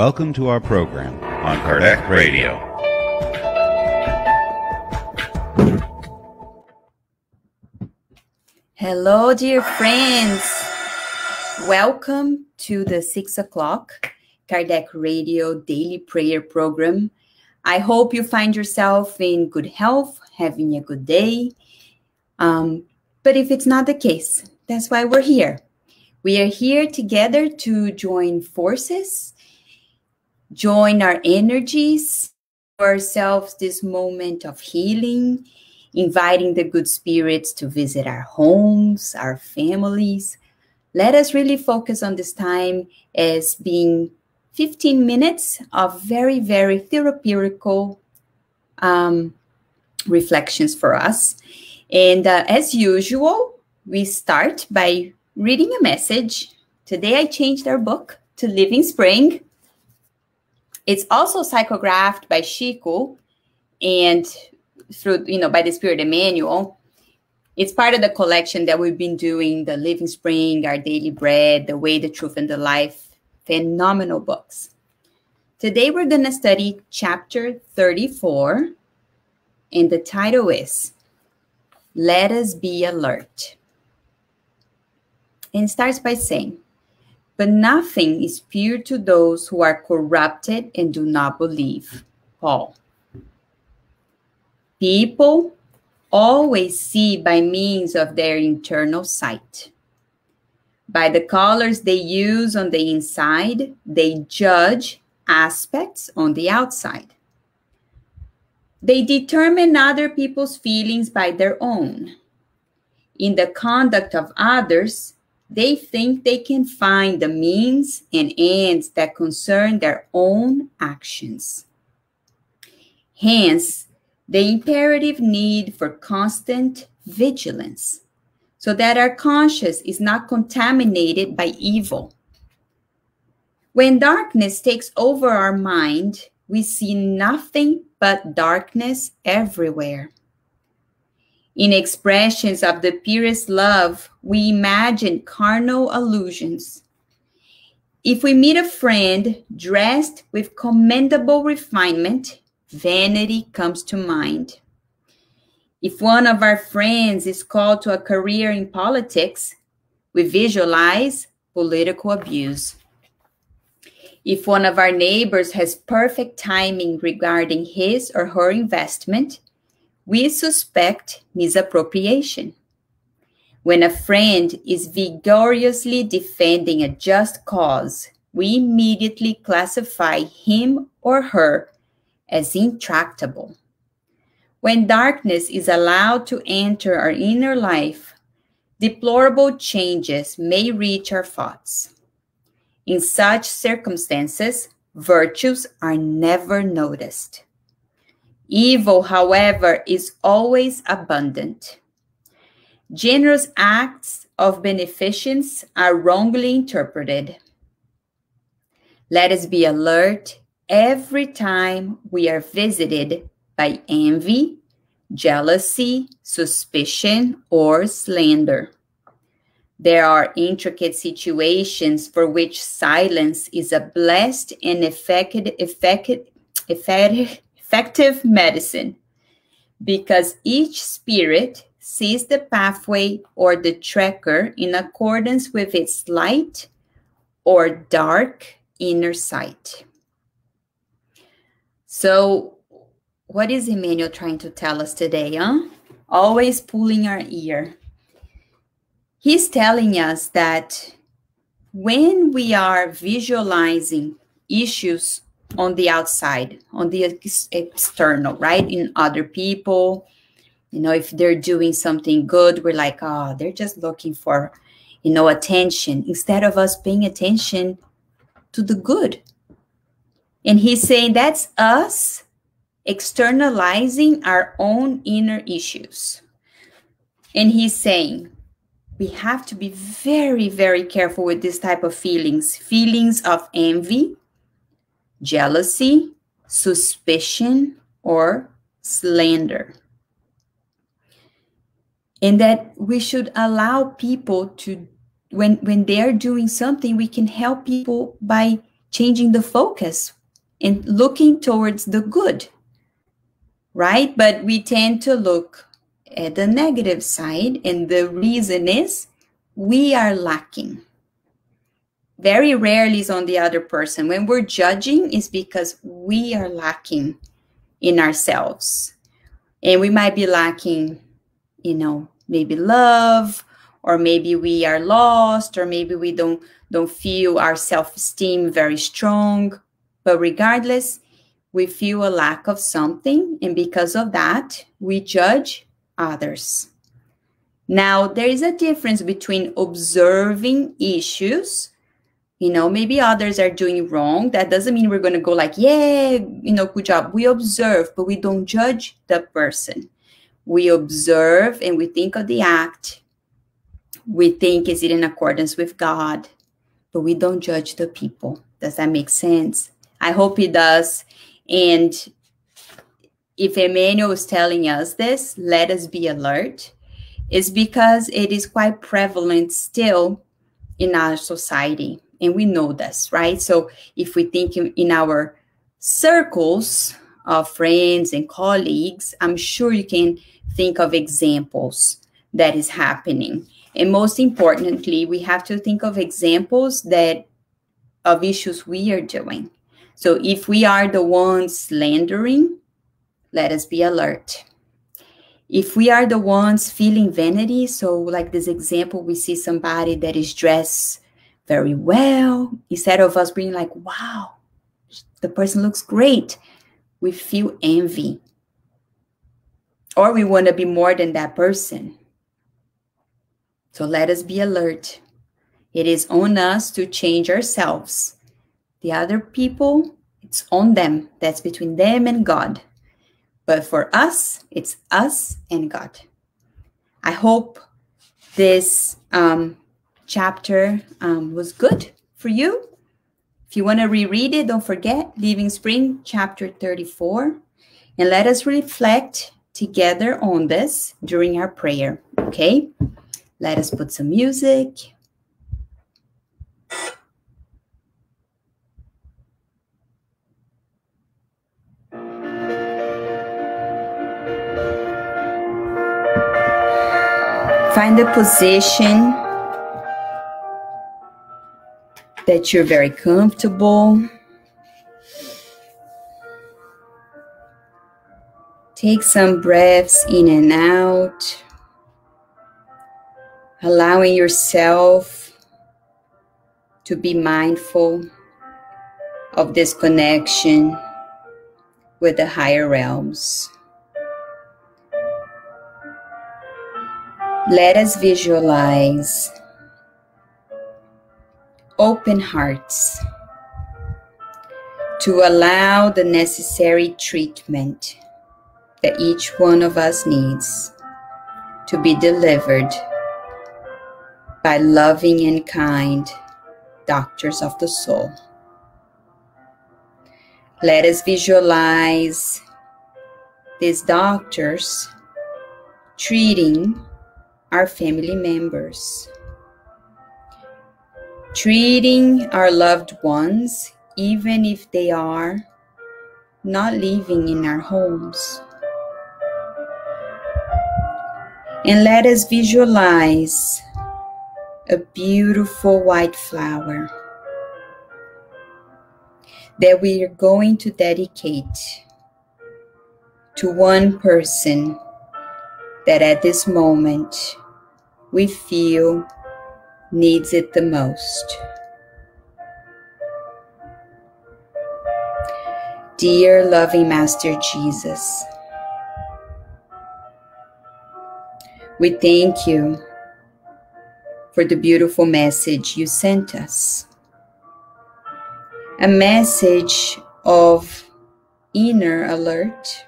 Welcome to our program on Kardec Radio. Hello, dear friends. Welcome to the 6 o'clock Kardec Radio Daily Prayer Program. I hope you find yourself in good health, having a good day. But if it's not the case, that's why we're here. We are here together to join forces, join our energies, for ourselves this moment of healing, inviting the good spirits to visit our homes, our families. Let us really focus on this time as being 15 minutes of very, very therapeutical reflections for us. And as usual, we start by reading a message. Today I changed our book to Living Spring. It's also psychographed by Chico and through, by the Spirit Emmanuel. It's part of the collection that we've been doing, the Living Spring, Our Daily Bread, The Way, the Truth, and the Life. Phenomenal books. Today we're going to study chapter 34, and the title is Let Us Be Alert. And it starts by saying, but nothing is pure to those who are corrupted and do not believe. Paul. People always see by means of their internal sight. By the colors they use on the inside, they judge aspects on the outside. They determine other people's feelings by their own. In the conduct of others, they think they can find the means and ends that concern their own actions. Hence, the imperative need for constant vigilance, so that our conscience is not contaminated by evil. When darkness takes over our mind, we see nothing but darkness everywhere. In expressions of the purest love, we imagine carnal allusions. If we meet a friend dressed with commendable refinement, vanity comes to mind. If one of our friends is called to a career in politics, we visualize political abuse. If one of our neighbors has perfect timing regarding his or her investment, we suspect misappropriation. When a friend is vigorously defending a just cause, we immediately classify him or her as intractable. When darkness is allowed to enter our inner life, deplorable changes may reach our thoughts. In such circumstances, virtues are never noticed. Evil, however, is always abundant. Generous acts of beneficence are wrongly interpreted. Let us be alert every time we are visited by envy, jealousy, suspicion, or slander. There are intricate situations for which silence is a blessed and effective medicine, because each spirit sees the pathway or the tracker in accordance with its light or dark inner sight. So, what is Emmanuel trying to tell us today, Always pulling our ear. He's telling us that when we are visualizing issues on the outside, on the external, right, in other people, if they're doing something good, we're like, oh, they're just looking for, attention, instead of us paying attention to the good. And he's saying that's us externalizing our own inner issues. And he's saying we have to be very, very careful with this type of feelings of envy, jealousy, suspicion, or slander. And that we should allow people to, when they're doing something, we can help people by changing the focus and looking towards the good, right? But we tend to look at the negative side, and the reason is we are lacking. Very rarely is on the other person. When we're judging, it's because we are lacking in ourselves. And we might be lacking, maybe love, or maybe we are lost, or maybe we don't feel our self-esteem very strong. But regardless, we feel a lack of something, and because of that, we judge others. Now, there is a difference between observing issues. Maybe others are doing wrong. That doesn't mean we're going to go like, yeah, good job. We observe, but we don't judge the person. We observe and we think of the act. We think, is it in accordance with God? But we don't judge the people. Does that make sense? I hope it does. And if Emmanuel is telling us this, let us be alert, is because it is quite prevalent still in our society. And we know this, right? So if we think in our circles of friends and colleagues, I'm sure you can think of examples that is happening. And most importantly, we have to think of examples of issues we are doing. So if we are the ones slandering, let us be alert. If we are the ones feeling vanity, so like this example, we see somebody that is dressed very well, instead of us being like, wow, the person looks great, we feel envy. Or we want to be more than that person. So let us be alert. It is on us to change ourselves. The other people, it's on them. That's between them and God. But for us, it's us and God. I hope this chapter was good for you. If you want to reread it, don't forget Living Spring, chapter 34. And let us reflect together on this during our prayer, okay? Let us put some music. Find a position that you're very comfortable. Take some breaths in and out, allowing yourself to be mindful of this connection with the higher realms. Let us visualize open hearts to allow the necessary treatment that each one of us needs to be delivered by loving and kind doctors of the soul. Let us visualize these doctors treating our family members, treating our loved ones, even if they are not living in our homes. And let us visualize a beautiful white flower that we are going to dedicate to one person that at this moment we feel needs it the most. Dear loving Master Jesus, we thank you for the beautiful message you sent us. A message of inner alert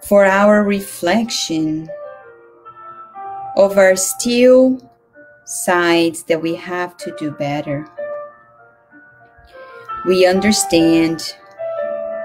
for our reflection of our still sides that we have to do better. We understand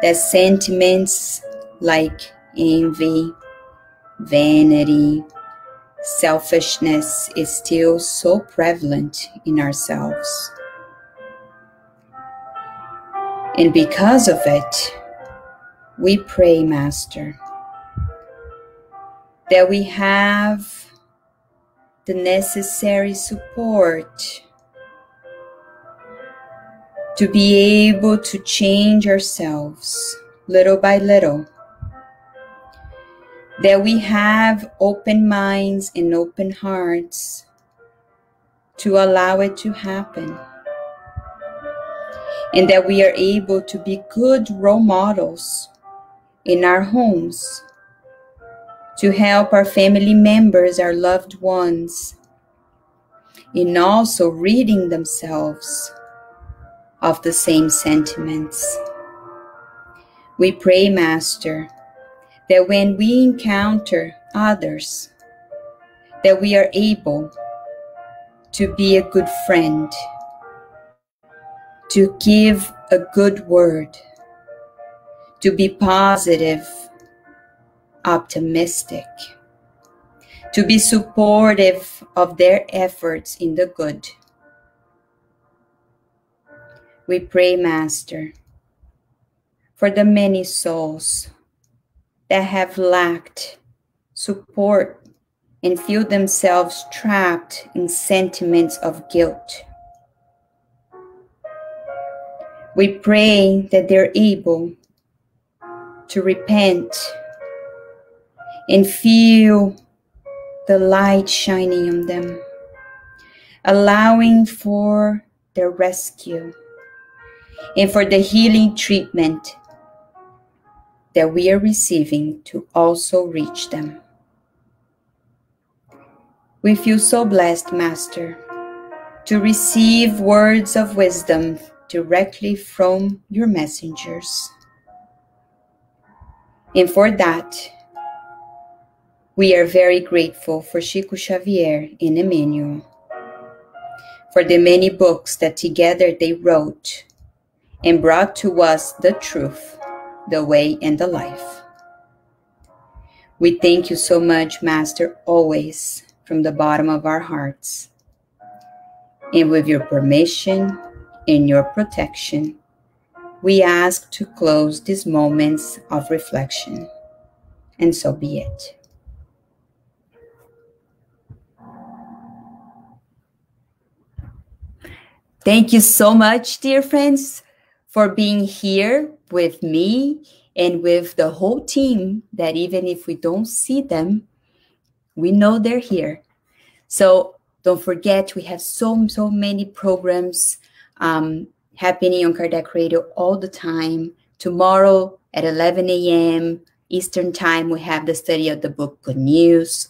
that sentiments like envy, vanity, selfishness is still so prevalent in ourselves. And because of it, we pray, Master, that we have the necessary support to be able to change ourselves little by little, that we have open minds and open hearts to allow it to happen, and that we are able to be good role models in our homes to help our family members, our loved ones, in also ridding themselves of the same sentiments. We pray, Master, that when we encounter others, that we are able to be a good friend, to give a good word, to be positive, optimistic, to be supportive of their efforts in the good. We pray, Master, for the many souls that have lacked support and feel themselves trapped in sentiments of guilt. We pray that they're able to repent and feel the light shining on them, allowing for their rescue and for the healing treatment that we are receiving to also reach them. We feel so blessed, Master, to receive words of wisdom directly from your messengers. And for that, we are very grateful for Chico Xavier and Emmanuel, for the many books that together they wrote and brought to us the truth, the way, and the life. We thank you so much, Master, always from the bottom of our hearts. And with your permission and your protection, we ask to close these moments of reflection. And so be it. Thank you so much, dear friends, for being here with me and with the whole team that even if we don't see them, we know they're here. So don't forget, we have so many programs happening on Kardec Radio all the time. Tomorrow at 11 a.m. Eastern Time, we have the study of the book Good News.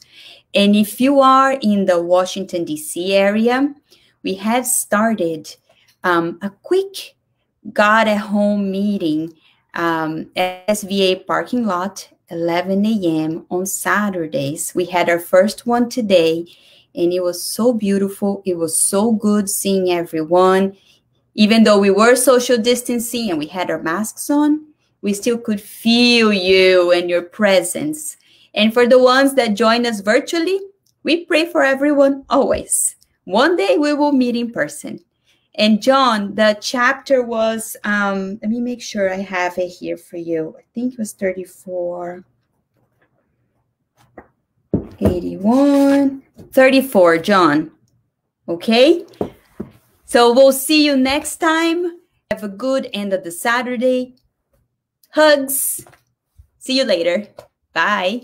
And if you are in the Washington, D.C. area, we have started a quick God at Home meeting at SVA parking lot, 11 a.m. on Saturdays. We had our first one today, and it was so beautiful. It was so good seeing everyone. Even though we were social distancing and we had our masks on, we still could feel you and your presence. And for the ones that join us virtually, we pray for everyone always. One day we will meet in person. And John, the chapter was, let me make sure I have it here for you. I think it was 34, 81, 34, John. Okay? So we'll see you next time. Have a good end of the Saturday. Hugs. See you later. Bye.